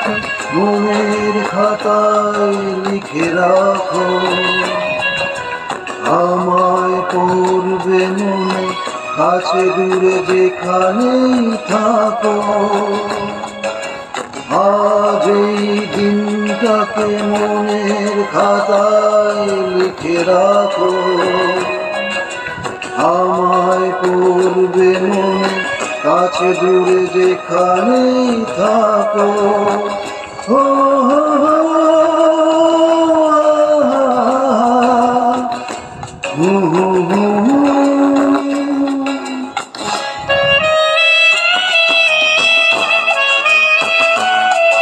তোমাকে মনের খাতায় লিখে রাখো। আমায় পড়বে মনে কাছে দূরে যেখানেই থাকো। আজ এই দিনটাকে মনের খাতায় লিখে রাখো। আমায় পড়বে মনে কাছে দূরে যেখানেই থাকো।